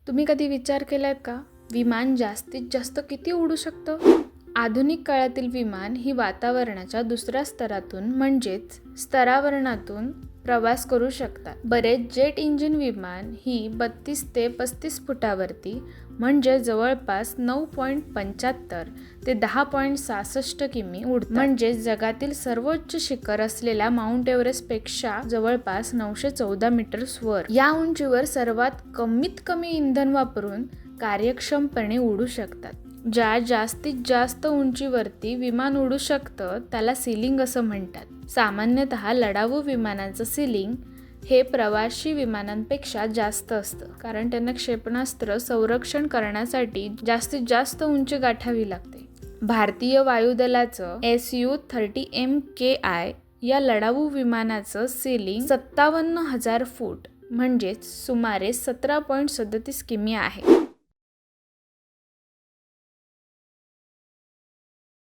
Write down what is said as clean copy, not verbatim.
तुम्ही कधी विचार केलात का, विमान जास्तीत जास्त किती उडू शकतं? आधुनिक काळातील विमान ही वातावरणाच्या दुसऱ्या स्तरातून म्हणजेच स्तरावरणातून प्रवास करू शकतात. बरेच जेट इंजिन विमान ही 32 ते 35 फुटावरती म्हणजे जवळपास 9.75 ते 10.66 किमी उडतात. म्हणजे जगातील सर्वोच्च शिखर असलेल्या माउंट एव्हरेस्ट पेक्षा जवळपास 914 मीटर्स वर. या उंचीवर सर्वात कमीत कमी इंधन वापरून कार्यक्षमपणे उडू शकतात. ज्या जास्तीत जास्त उंचीवरती विमान उडू शकतं त्याला सीलिंग असं म्हणतात. सामान्यतः लढाऊ विमानांचं सीलिंग हे प्रवासी विमानांपेक्षा जास्त असतं, कारण त्यांना क्षेपणास्त्र संरक्षण करण्यासाठी जास्तीत जास्त उंची गाठावी लागते. भारतीय वायुदलाचं Su-30MKI या लढाऊ विमानाचं सीलिंग 57,000 फूट म्हणजेच सुमारे 17.37 किमी आहे.